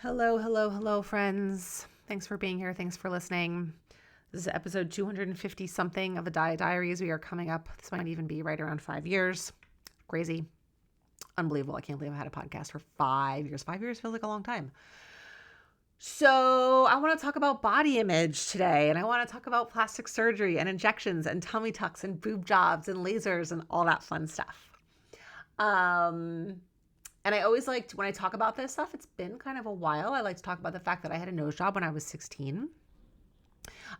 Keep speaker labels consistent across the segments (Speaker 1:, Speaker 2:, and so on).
Speaker 1: Hello, hello, hello, friends. Thanks for being here. Thanks for listening. This is episode 250 something of the Diet Diaries. We are coming up. This might even be right around 5 years. Crazy. Unbelievable. I can't believe I had a podcast for 5 years. 5 years feels like a long time. So I want to talk about body image today, and I want to talk about plastic surgery and injections and tummy tucks and boob jobs and lasers and all that fun stuff. And I always liked, when I talk about this stuff, it's been kind of a while. I like to talk about the fact that I had a nose job when I was 16.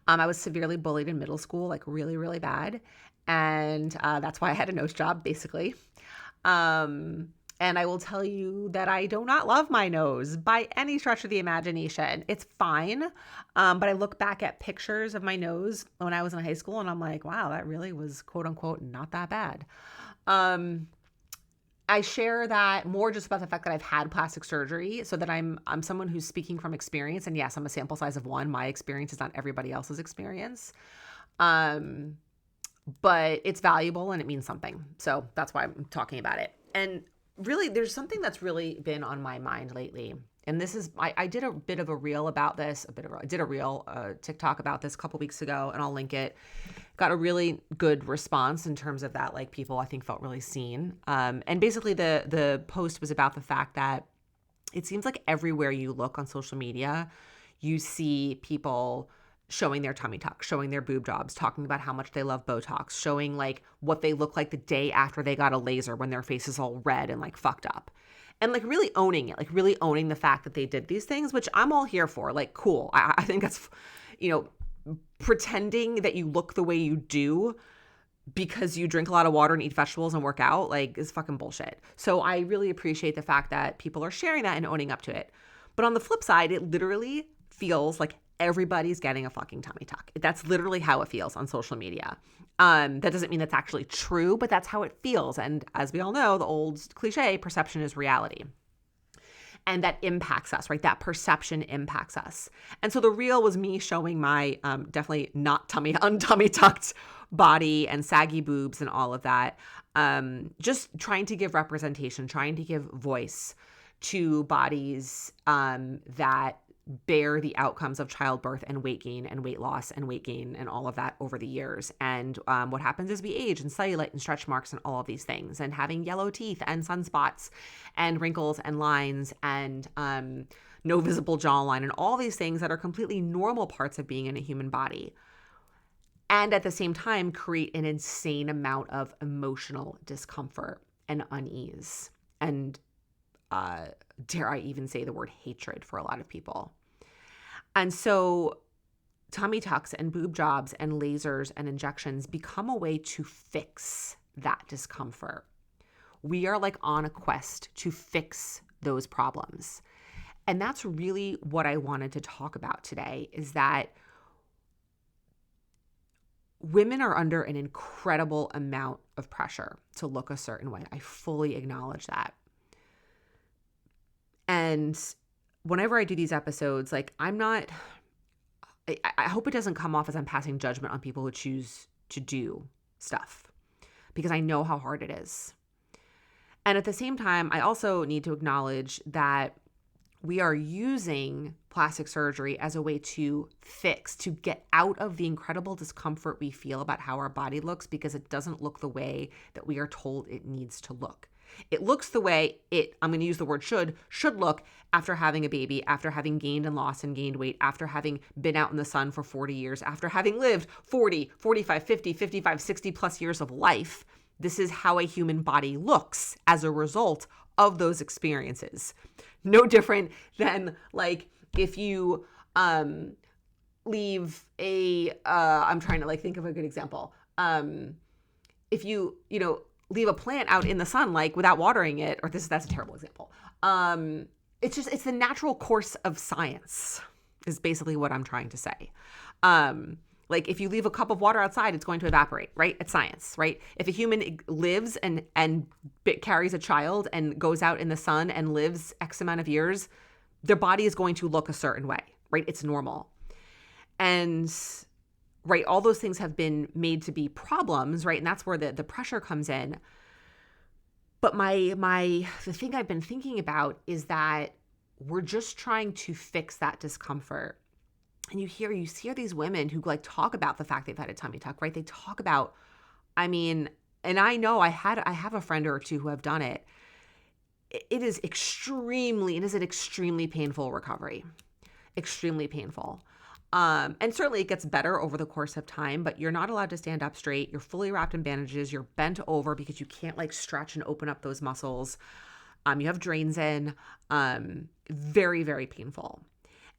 Speaker 1: I was severely bullied in middle school, like really, really bad. And that's why I had a nose job, basically. And I will tell you that I do not love my nose by any stretch of the imagination. It's fine. But I look back at pictures of my nose when I was in high school and I'm like, wow, that really was quote unquote not that bad. I share that more just about the fact that I've had plastic surgery, so that I'm someone who's speaking from experience. And yes, I'm a sample size of one. My experience is not everybody else's experience. But it's valuable and it means something. So that's why I'm talking about it. And really, there's something that's really been on my mind lately. And this is, I did a bit of a reel about this, I did a reel TikTok about this a couple weeks ago, and I'll link it. Got a really good response in terms of that. Like, people, I think, felt really seen. And basically the post was about the fact that it seems like everywhere you look on social media, you see people showing their tummy tuck, showing their boob jobs, talking about how much they love Botox, showing like what they look like the day after they got a laser when their face is all red and like fucked up. And like really owning it, like really owning the fact that they did these things, which I'm all here for. Like, cool. I think that's, pretending that you look the way you do because you drink a lot of water and eat vegetables and work out, like, is fucking bullshit. So I really appreciate the fact that people are sharing that and owning up to it. But on the flip side, it literally feels like everybody's getting a fucking tummy tuck. That's literally how it feels on social media. That doesn't mean that's actually true, but that's how it feels. And as we all know, the old cliche, perception is reality. And that impacts us, right? That perception impacts us. And so the reel was me showing my definitely not untummy tucked body and saggy boobs and all of that. Just trying to give representation, trying to give voice to bodies that bear the outcomes of childbirth and weight gain and weight loss and weight gain and all of that over the years. And what happens is we age, and cellulite and stretch marks and all of these things, and having yellow teeth and sunspots and wrinkles and lines and no visible jawline and all these things that are completely normal parts of being in a human body. And at the same time, create an insane amount of emotional discomfort and unease. And dare I even say the word hatred for a lot of people. And so tummy tucks and boob jobs and lasers and injections become a way to fix that discomfort. We are like on a quest to fix those problems. And that's really what I wanted to talk about today, is that women are under an incredible amount of pressure to look a certain way. I fully acknowledge that. And whenever I do these episodes, like, I hope it doesn't come off as I'm passing judgment on people who choose to do stuff, because I know how hard it is. And at the same time, I also need to acknowledge that we are using plastic surgery as a way to fix, to get out of the incredible discomfort we feel about how our body looks, because it doesn't look the way that we are told it needs to look. It looks the way I'm going to use the word should look after having a baby, after having gained and lost and gained weight, after having been out in the sun for 40 years, after having lived 40, 45, 50, 55, 60 plus years of life. This is how a human body looks as a result of those experiences. No different than like if you leave I'm trying to like think of a good example. If you leave a plant out in the sun, like without watering it, or that's a terrible example. It's the natural course of science is basically what I'm trying to say. Like if you leave a cup of water outside, it's going to evaporate, right? It's science, right? If a human lives and carries a child and goes out in the sun and lives X amount of years, their body is going to look a certain way, right? It's normal. And right, all those things have been made to be problems, right? And that's where the pressure comes in. But the thing I've been thinking about is that we're just trying to fix that discomfort. And you hear these women who like talk about the fact they've had a tummy tuck, right? They talk about, I mean, and I know I have a friend or two who have done it. It is an extremely painful recovery. Extremely painful. And certainly it gets better over the course of time, but you're not allowed to stand up straight. You're fully wrapped in bandages. You're bent over because you can't like stretch and open up those muscles. You have drains in. Very, very painful.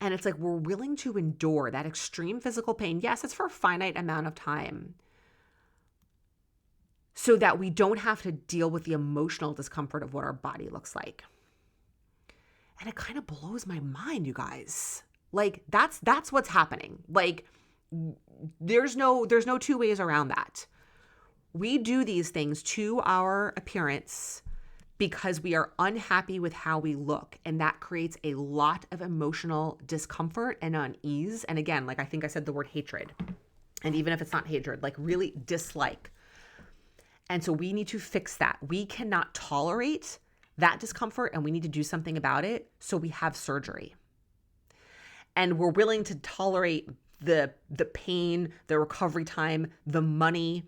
Speaker 1: And it's like we're willing to endure that extreme physical pain. Yes, it's for a finite amount of time, so that we don't have to deal with the emotional discomfort of what our body looks like. And it kind of blows my mind, you guys. Like that's what's happening. Like there's no two ways around that. We do these things to our appearance because we are unhappy with how we look. And that creates a lot of emotional discomfort and unease. And again, like I think I said the word hatred. And even if it's not hatred, like really dislike. And so we need to fix that. We cannot tolerate that discomfort and we need to do something about it. So we have surgery. And we're willing to tolerate the pain, the recovery time, the money,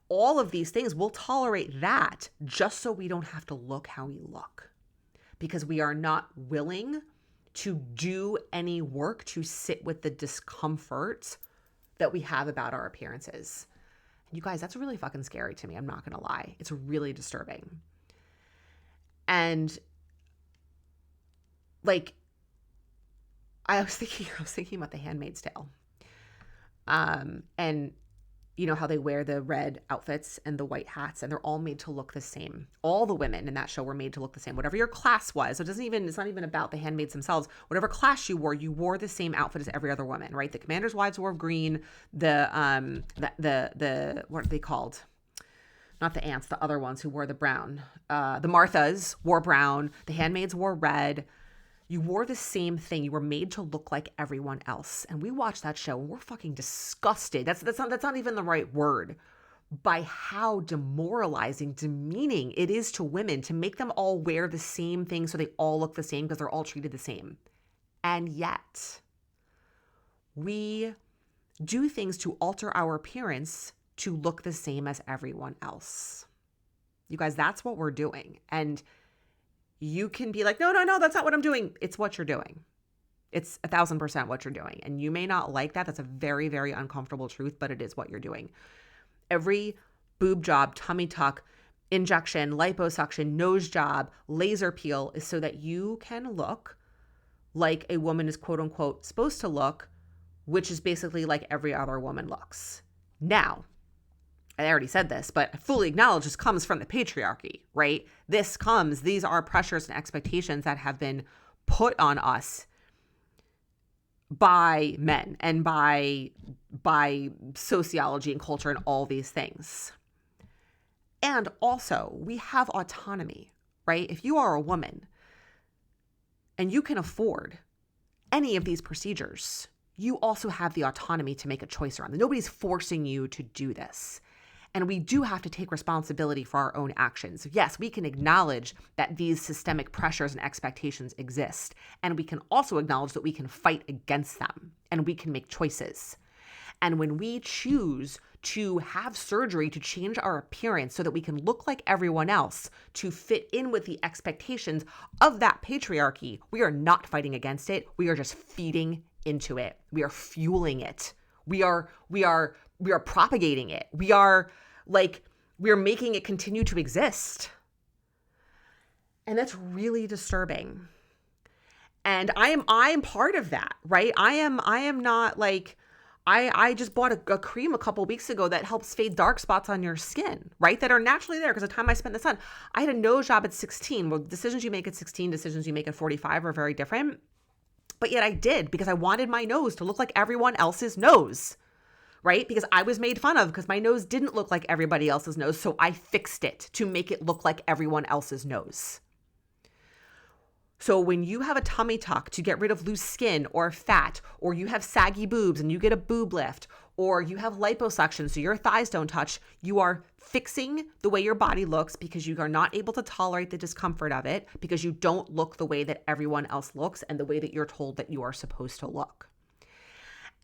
Speaker 1: all of these things. We'll tolerate that just so we don't have to look how we look, because we are not willing to do any work to sit with the discomfort that we have about our appearances. And you guys, that's really fucking scary to me. I'm not going to lie. It's really disturbing. And like, I was thinking about The Handmaid's Tale. And you know how they wear the red outfits and the white hats, and they're all made to look the same. All the women in that show were made to look the same. Whatever your class was, it's not even about the handmaids themselves. Whatever class you wore the same outfit as every other woman, right? The commander's wives wore green. The what are they called? Not the aunts, the other ones who wore the brown. The Marthas wore brown. The handmaids wore red. You wore the same thing. You were made to look like everyone else. And we watched that show and we're fucking disgusted. That's not even the right word, by how demoralizing, demeaning it is to women to make them all wear the same thing so they all look the same because they're all treated the same. And yet we do things to alter our appearance to look the same as everyone else. You guys, that's what we're doing. And you can be like, no, that's not what I'm doing. It's what you're doing. It's 1,000% what you're doing. And you may not like that. That's a very, very uncomfortable truth, but it is what you're doing. Every boob job, tummy tuck, injection, liposuction, nose job, laser peel is so that you can look like a woman is quote unquote supposed to look, which is basically like every other woman looks. Now, I already said this, but I fully acknowledge this comes from the patriarchy, right? These are pressures and expectations that have been put on us by men and by sociology and culture and all these things. And also, we have autonomy, right? If you are a woman and you can afford any of these procedures, you also have the autonomy to make a choice around them. Nobody's forcing you to do this. And we do have to take responsibility for our own actions. Yes, we can acknowledge that these systemic pressures and expectations exist. And we can also acknowledge that we can fight against them and we can make choices. And when we choose to have surgery to change our appearance so that we can look like everyone else, to fit in with the expectations of that patriarchy, we are not fighting against it. We are just feeding into it. We are fueling it. We are propagating it. We are making it continue to exist. And that's really disturbing. And I am part of that, right? I am not like, I just bought a cream a couple weeks ago that helps fade dark spots on your skin, right? That are naturally there because the time I spent in the sun. I had a nose job at 16. Well, decisions you make at 16, decisions you make at 45 are very different. But yet I did because I wanted my nose to look like everyone else's nose, right? Because I was made fun of because my nose didn't look like everybody else's nose. So I fixed it to make it look like everyone else's nose. So when you have a tummy tuck to get rid of loose skin or fat, or you have saggy boobs and you get a boob lift, or you have liposuction, so your thighs don't touch, you are fixing the way your body looks because you are not able to tolerate the discomfort of it, because you don't look the way that everyone else looks and the way that you're told that you are supposed to look.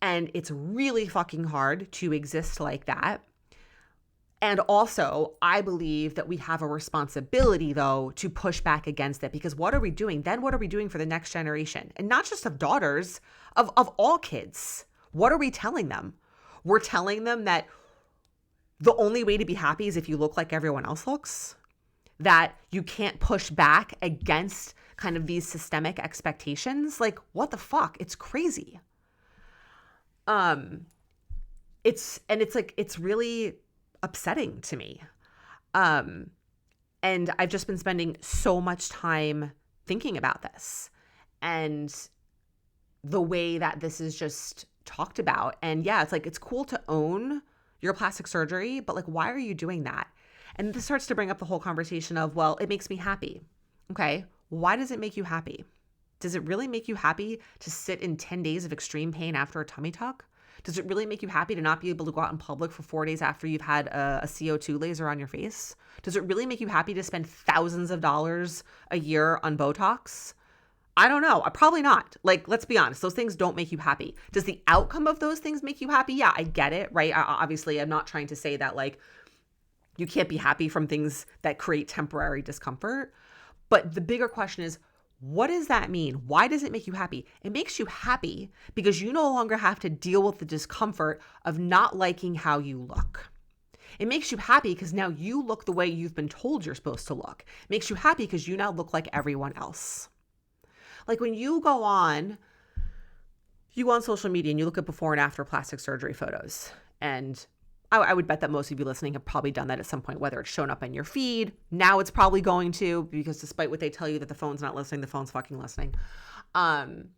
Speaker 1: And it's really fucking hard to exist like that. And also, I believe that we have a responsibility, though, to push back against it, because what are we doing? Then what are we doing for the next generation? And not just of daughters, of all kids. What are we telling them? We're telling them that the only way to be happy is if you look like everyone else looks, that you can't push back against kind of these systemic expectations. Like, what the fuck? It's crazy. It's really upsetting to me. And I've just been spending so much time thinking about this and the way that this is just talked about. And yeah, it's cool to own your plastic surgery, but like, why are you doing that? And this starts to bring up the whole conversation of, well, it makes me happy. Okay. Why does it make you happy? Does it really make you happy to sit in 10 days of extreme pain after a tummy tuck? Does it really make you happy to not be able to go out in public for 4 days after you've had a CO2 laser on your face? Does it really make you happy to spend thousands of dollars a year on Botox? I don't know. Probably not. Like, let's be honest. Those things don't make you happy. Does the outcome of those things make you happy? Yeah, I get it, right? Obviously, I'm not trying to say that, like, you can't be happy from things that create temporary discomfort. But the bigger question is, what does that mean? Why does it make you happy? It makes you happy because you no longer have to deal with the discomfort of not liking how you look. It makes you happy because now you look the way you've been told you're supposed to look. It makes you happy because you now look like everyone else. Like when you go on social media and you look at before and after plastic surgery photos, and I would bet that most of you listening have probably done that at some point, whether it's shown up in your feed. Now it's probably going to, because despite what they tell you that the phone's not listening, the phone's fucking listening. And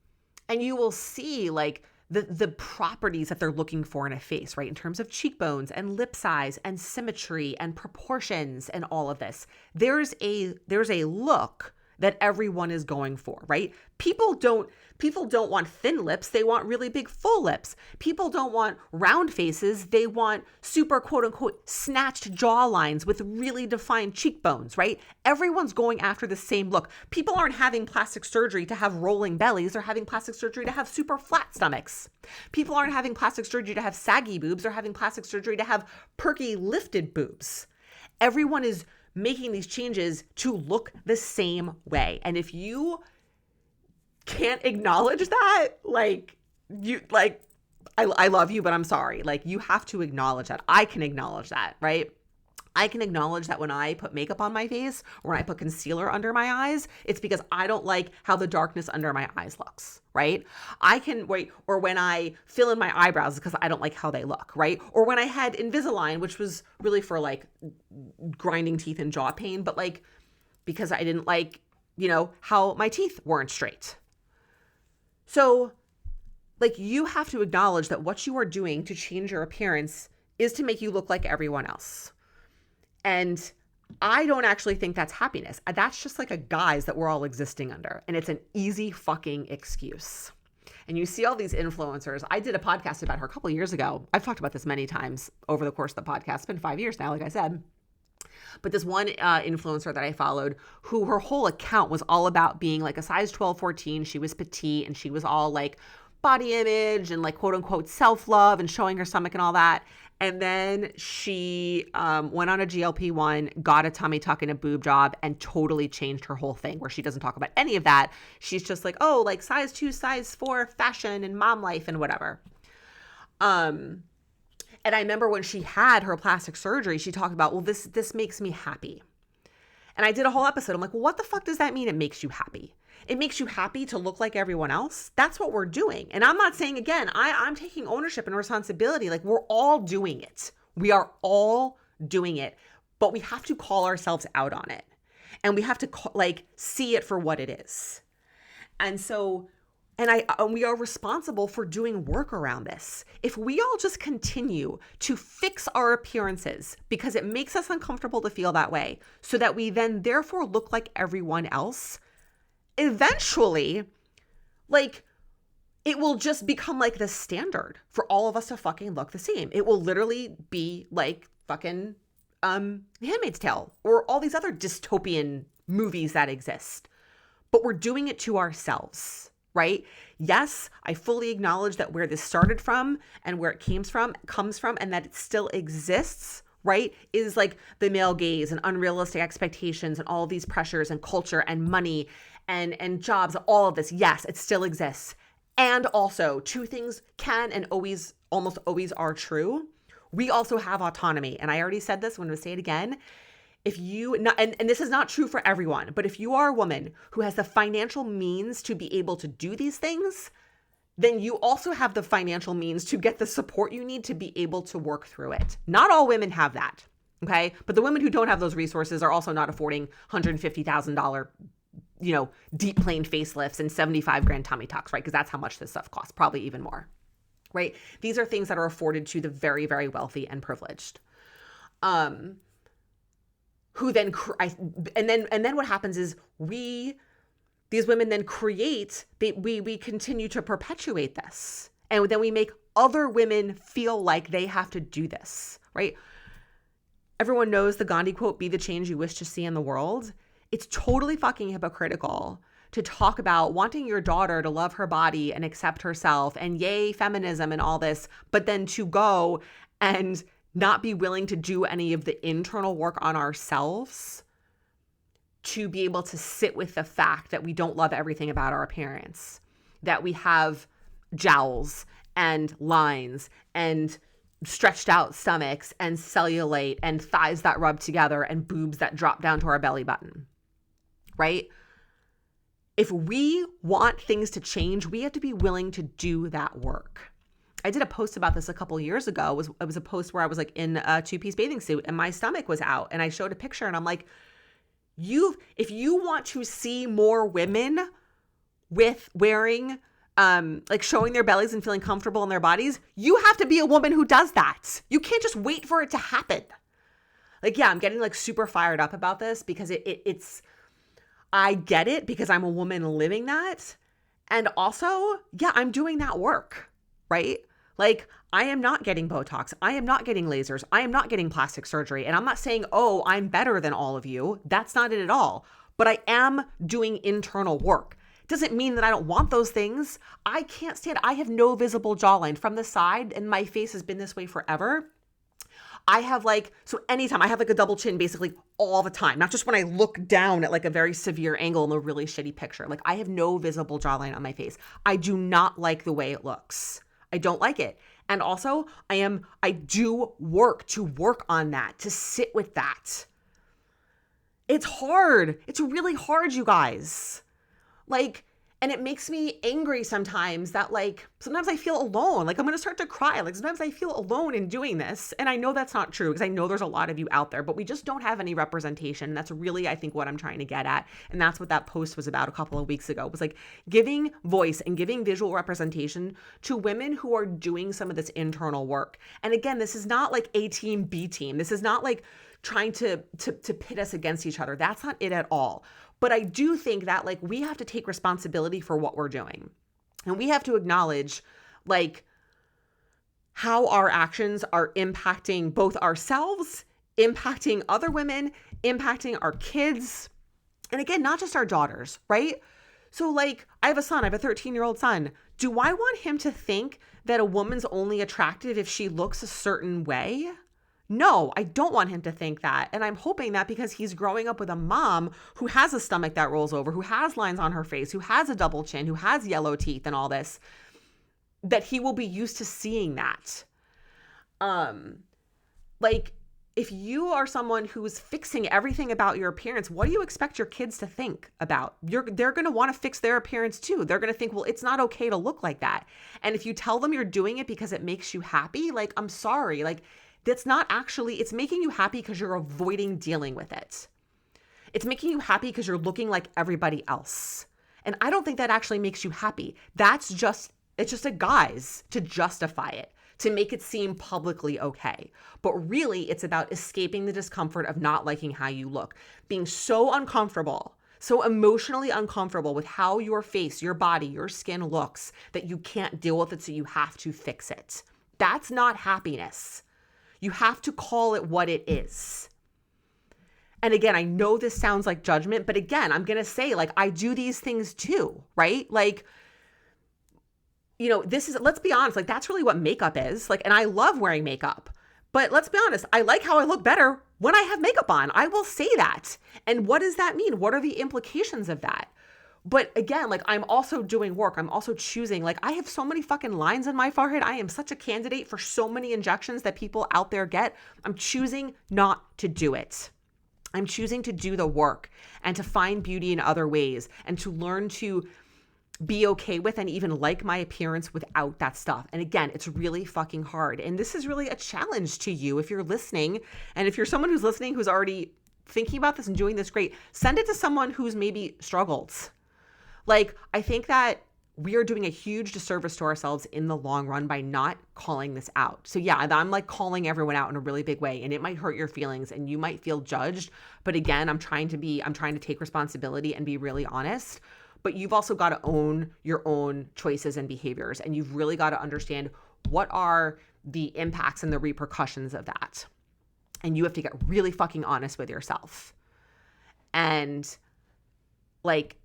Speaker 1: you will see like the properties that they're looking for in a face, right? In terms of cheekbones and lip size and symmetry and proportions and all of this. There's a look that everyone is going for, right? People don't want thin lips. They want really big, full lips. People don't want round faces. They want super, quote unquote, snatched jawlines with really defined cheekbones, right? Everyone's going after the same look. People aren't having plastic surgery to have rolling bellies. They're having plastic surgery to have super flat stomachs. People aren't having plastic surgery to have saggy boobs. They're having plastic surgery to have perky, lifted boobs. Everyone is making these changes to look the same way. And if you can't acknowledge that, I love you, but I'm sorry. Like, you have to acknowledge that. I can acknowledge that, right? I can acknowledge that when I put makeup on my face or when I put concealer under my eyes, it's because I don't like how the darkness under my eyes looks, right? I can wait, or when I fill in my eyebrows because I don't like how they look, right? Or when I had Invisalign, which was really for like grinding teeth and jaw pain, but like because I didn't like, how my teeth weren't straight. So like you have to acknowledge that what you are doing to change your appearance is to make you look like everyone else. And I don't actually think that's happiness. That's just like a guise that we're all existing under. And it's an easy fucking excuse. And you see all these influencers. I did a podcast about her a couple of years ago. I've talked about this many times over the course of the podcast. It's been 5 years now, like I said. But this one influencer that I followed, who her whole account was all about being like a size 12, 14. She was petite and she was all like body image and like quote unquote self-love and showing her stomach and all that. And then she went on a GLP-1, got a tummy tuck and a boob job, and totally changed her whole thing, where she doesn't talk about any of that. She's just like, oh, like size 2, size 4 fashion and mom life and whatever. And I remember when she had her plastic surgery, she talked about, well, this makes me happy. And I did a whole episode. I'm like, well, what the fuck does that mean? It makes you happy. It makes you happy to look like everyone else. That's what we're doing. And I'm not saying, again, I'm taking ownership and responsibility. Like, we're all doing it. We are all doing it, but we have to call ourselves out on it. And we have to see it for what it is. And so, and we are responsible for doing work around this. If we all just continue to fix our appearances because it makes us uncomfortable to feel that way, so that we then therefore look like everyone else, eventually, like, it will just become like the standard for all of us to fucking look the same. It will literally be like fucking Handmaid's Tale or all these other dystopian movies that exist. But we're doing it to ourselves, right? Yes, I fully acknowledge that where this started from and where it comes from, and that it still exists, right, is like the male gaze and unrealistic expectations and all these pressures and culture and money and jobs, all of this. Yes, it still exists. And also, two things can and almost always are true. We also have autonomy. And I already said this, I'm going to say it again. If you, and this is not true for everyone, but if you are a woman who has the financial means to be able to do these things, then you also have the financial means to get the support you need to be able to work through it. Not all women have that, okay? But the women who don't have those resources are also not affording $150,000, deep plane facelifts and 75 grand tummy tucks, right? Because that's how much this stuff costs, probably even more, right? These are things that are afforded to the very, very wealthy and privileged. Who then, and then what happens is these women then we continue to perpetuate this. And then we make other women feel like they have to do this, right? Everyone knows the Gandhi quote, "Be the change you wish to see in the world." It's totally fucking hypocritical to talk about wanting your daughter to love her body and accept herself and yay, feminism and all this, but then to go and not be willing to do any of the internal work on ourselves to be able to sit with the fact that we don't love everything about our appearance, that we have jowls and lines and stretched out stomachs and cellulite and thighs that rub together and boobs that drop down to our belly button, right? If we want things to change, we have to be willing to do that work. I did a post about this a couple years ago. It was a post where I was like in a 2-piece bathing suit and my stomach was out, and I showed a picture and I'm like, if you want to see more women with wearing, like showing their bellies and feeling comfortable in their bodies, you have to be a woman who does that. You can't just wait for it to happen. Like, yeah, I'm getting like super fired up about this because I get it because I'm a woman living that. And also, yeah, I'm doing that work, right? Like, I am not getting Botox. I am not getting lasers. I am not getting plastic surgery. And I'm not saying, oh, I'm better than all of you. That's not it at all. But I am doing internal work. Doesn't mean that I don't want those things. I can't stand, I have no visible jawline from the side, and my face has been this way forever. I have so anytime I have like a double chin basically all the time, not just when I look down at like a very severe angle in a really shitty picture. Like, I have no visible jawline on my face. I do not like the way it looks. I don't like it. And also I do work to work on that, to sit with that. It's hard. It's really hard, you guys. And it makes me angry sometimes that sometimes I feel alone. I'm going to start to cry. Sometimes I feel alone in doing this. And I know that's not true because I know there's a lot of you out there, but we just don't have any representation. And that's really, I think, what I'm trying to get at. And that's what that post was about a couple of weeks ago. It was giving voice and giving visual representation to women who are doing some of this internal work. And again, this is not A team, B team. This is not trying to pit us against each other. That's not it at all. But I do think that we have to take responsibility for what we're doing. And we have to acknowledge how our actions are impacting both ourselves, impacting other women, impacting our kids. And again, not just our daughters, right? So I have a son, I have a 13-year-old son. Do I want him to think that a woman's only attractive if she looks a certain way? No, I don't want him to think that. And I'm hoping that because he's growing up with a mom who has a stomach that rolls over, who has lines on her face, who has a double chin, who has yellow teeth and all this, that he will be used to seeing that. If you are someone who's fixing everything about your appearance, what do you expect your kids to think about? They're going to want to fix their appearance too. They're going to think, well, it's not okay to look like that. And if you tell them you're doing it because it makes you happy, I'm sorry, that's not actually, it's making you happy because you're avoiding dealing with it. It's making you happy because you're looking like everybody else. And I don't think that actually makes you happy. It's just a guise to justify it, to make it seem publicly okay. But really, it's about escaping the discomfort of not liking how you look, being so uncomfortable. so emotionally uncomfortable with how your face, your body, your skin looks that you can't deal with it, so you have to fix it. That's not happiness. You have to call it what it is. And again, I know this sounds like judgment, but again, I'm going to say, like, I do these things too, right? Like, you know, let's be honest, like, that's really what makeup is. Like, and I love wearing makeup, but let's be honest, I like how I look better when I have makeup on. I will say that. And what does that mean? What are the implications of that? But again, like, I'm also doing work. I'm also choosing, like, I have so many fucking lines in my forehead. I am such a candidate for so many injections that people out there get. I'm choosing not to do it. I'm choosing to do the work and to find beauty in other ways and to learn to be okay with and even like my appearance without that stuff. And again, it's really fucking hard. And this is really a challenge to you if you're listening. And if you're someone who's listening, who's already thinking about this and doing this, great. Send it to someone who's maybe struggled. Like, I think that we are doing a huge disservice to ourselves in the long run by not calling this out. So yeah, I'm like calling everyone out in a really big way, and it might hurt your feelings and you might feel judged. But again, I'm trying to take responsibility and be really honest. But you've also got to own your own choices and behaviors. And you've really got to understand what are the impacts and the repercussions of that. And you have to get really fucking honest with yourself. And like,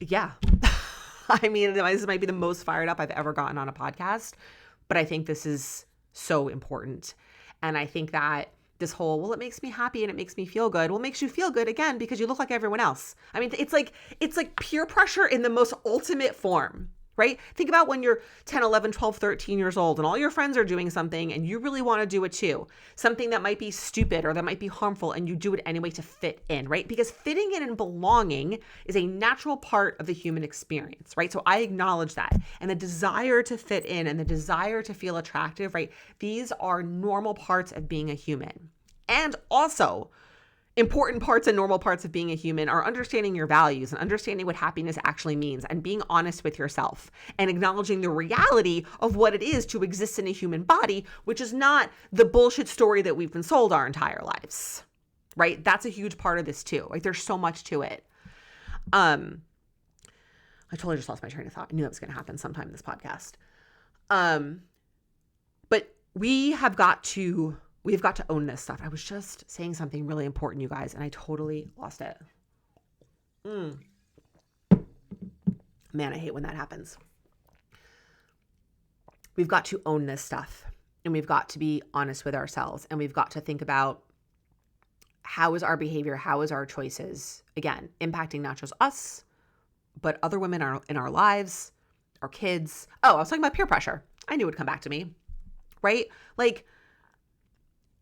Speaker 1: yeah, I mean, this might be the most fired up I've ever gotten on a podcast, but I think this is so important. And I think that this whole, well, it makes me happy and it makes me feel good. Well, it makes you feel good again because you look like everyone else. I mean, it's like peer pressure in the most ultimate form, right? Think about when you're 10, 11, 12, 13 years old and all your friends are doing something and you really want to do it too. Something that might be stupid or that might be harmful, and you do it anyway to fit in, right? Because fitting in and belonging is a natural part of the human experience, right? So I acknowledge that. And the desire to fit in and the desire to feel attractive, right? These are normal parts of being a human. And also, important parts and normal parts of being a human are understanding your values and understanding what happiness actually means and being honest with yourself and acknowledging the reality of what it is to exist in a human body, which is not the bullshit story that we've been sold our entire lives, right? That's a huge part of this too. Like, there's so much to it. I totally just lost my train of thought. I knew that was going to happen sometime in this podcast. But we've got to own this stuff. I was just saying something really important, you guys, and I totally lost it. Man, I hate when that happens. We've got to own this stuff, and we've got to be honest with ourselves, and we've got to think about how is our behavior, how is our choices, again, impacting not just us, but other women in our lives, our kids. Oh, I was talking about peer pressure. I knew it would come back to me, right? Like,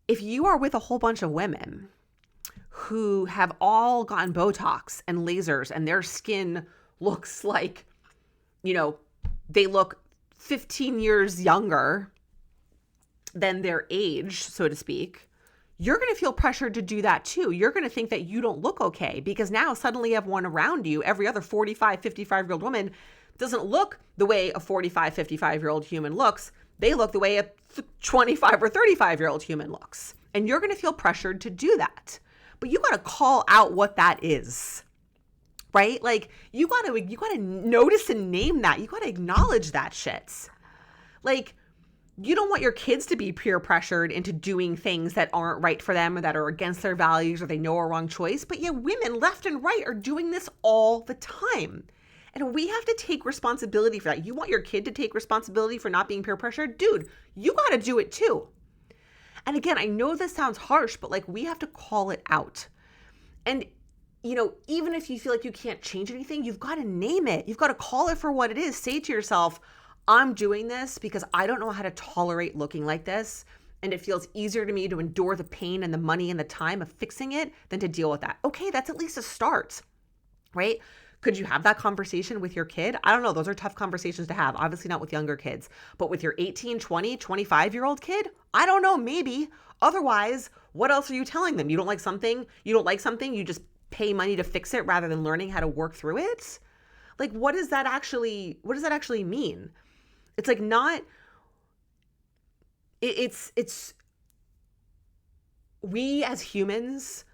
Speaker 1: if you are with a whole bunch of women who have all gotten Botox and lasers and their skin looks like, you know, they look 15 years younger than their age, so to speak, you're going to feel pressured to do that too. You're going to think that you don't look okay because now suddenly everyone around you, every other 45, 55-year-old woman doesn't look the way a 45, 55-year-old human looks. They look the way a 25 or 35-year-old human looks. And you're going to feel pressured to do that. But you got to call out what that is, right? Like, you got to notice and name that. You got to acknowledge that shit. Like, you don't want your kids to be peer pressured into doing things that aren't right for them or that are against their values or they know are wrong choice. But yet women left and right are doing this all the time. And we have to take responsibility for that. You want your kid to take responsibility for not being peer pressured? Dude, you got to do it too. And again, I know this sounds harsh, but like, we have to call it out. And, you know, even if you feel like you can't change anything, you've got to name it. You've got to call it for what it is. Say to yourself, I'm doing this because I don't know how to tolerate looking like this. And it feels easier to me to endure the pain and the money and the time of fixing it than to deal with that. Okay, that's at least a start, right? Could you have that conversation with your kid? I don't know. Those are tough conversations to have. Obviously not with younger kids, but with your 18, 20, 25-year-old kid, I don't know, maybe. Otherwise, what else are you telling them? You don't like something, you just pay money to fix it rather than learning how to work through it? Like, what does that actually mean? It's like not, it's we as humans,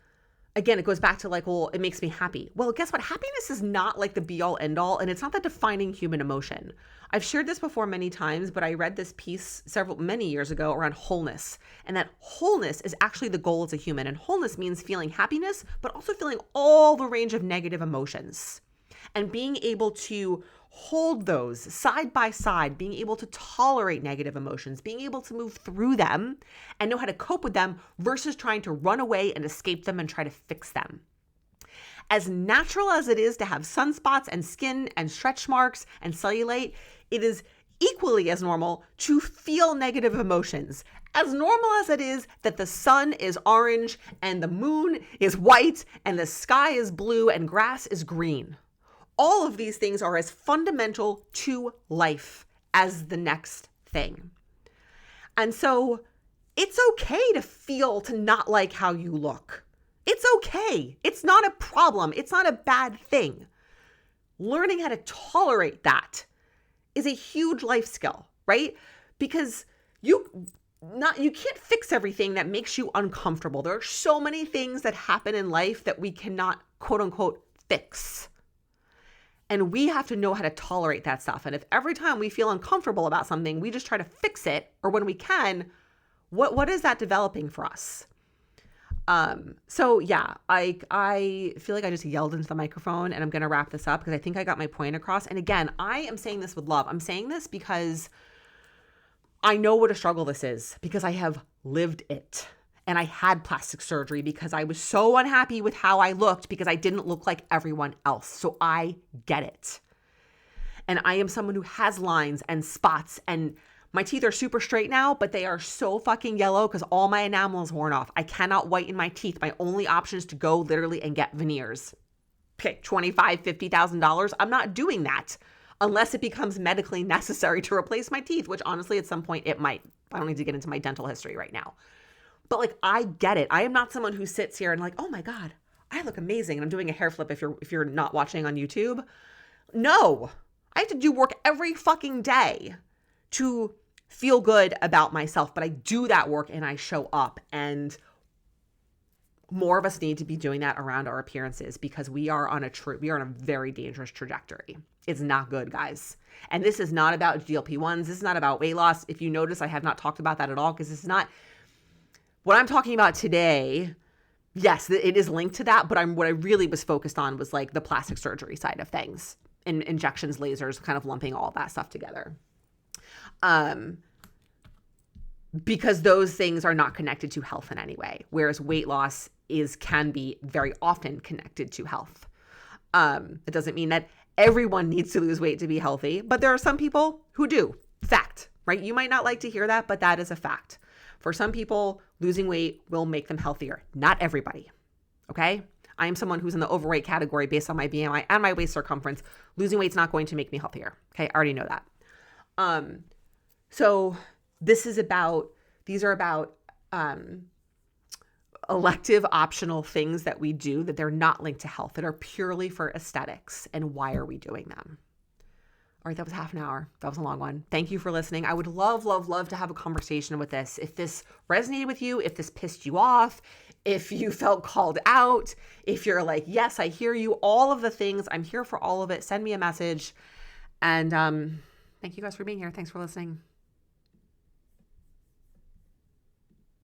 Speaker 1: again, it goes back to like, well, it makes me happy. Well, guess what? Happiness is not like the be all end all, and it's not the defining human emotion. I've shared this before many times, but I read this piece many years ago around wholeness, and that wholeness is actually the goal as a human. And wholeness means feeling happiness, but also feeling all the range of negative emotions and being able to hold those side by side, being able to tolerate negative emotions, being able to move through them and know how to cope with them versus trying to run away and escape them and try to fix them. As natural as it is to have sunspots and skin and stretch marks and cellulite, it is equally as normal to feel negative emotions. As normal as it is that the sun is orange and the moon is white and the sky is blue and grass is green. All of these things are as fundamental to life as the next thing. And so it's okay to not like how you look. It's okay. It's not a problem. It's not a bad thing. Learning how to tolerate that is a huge life skill, right? Because you can't fix everything that makes you uncomfortable. There are so many things that happen in life that we cannot, quote unquote, fix. And we have to know how to tolerate that stuff. And if every time we feel uncomfortable about something, we just try to fix it, or when we can, what is that developing for us? So yeah, I feel like I just yelled into the microphone, and I'm going to wrap this up because I think I got my point across. And again, I am saying this with love. I'm saying this because I know what a struggle this is, because I have lived it. And I had plastic surgery because I was so unhappy with how I looked because I didn't look like everyone else. So I get it. And I am someone who has lines and spots, and my teeth are super straight now, but they are so fucking yellow because all my enamel is worn off. I cannot whiten my teeth. My only option is to go literally and get veneers. Pick $25,000, $50,000. I'm not doing that unless it becomes medically necessary to replace my teeth, which honestly at some point it might. I don't need to get into my dental history right now. But like, I get it. I am not someone who sits here and like, oh my God, I look amazing. And I'm doing a hair flip if you're not watching on YouTube. No, I have to do work every fucking day to feel good about myself. But I do that work and I show up. And more of us need to be doing that around our appearances, because we are on a very dangerous trajectory. It's not good, guys. And this is not about GLP-1s. This is not about weight loss. If you notice, I have not talked about that at all, because it's not. What I'm talking about today, yes, it is linked to that, but what I really was focused on was like the plastic surgery side of things, and injections, lasers, kind of lumping all that stuff together. Because those things are not connected to health in any way, whereas weight loss can be very often connected to health. It doesn't mean that everyone needs to lose weight to be healthy, but there are some people who do. Fact, right? You might not like to hear that, but that is a fact. For some people, losing weight will make them healthier. Not everybody, okay? I am someone who's in the overweight category based on my BMI and my waist circumference. Losing weight's not going to make me healthier, okay? I already know that. So these are about elective optional things that we do that they're not linked to health, that are purely for aesthetics. And why are we doing them? All right, that was half an hour. That was a long one. Thank you for listening. I would love, love, love to have a conversation with this. If this resonated with you, if this pissed you off, if you felt called out, if you're like, yes, I hear you, all of the things, I'm here for all of it. Send me a message. And thank you guys for being here. Thanks for listening.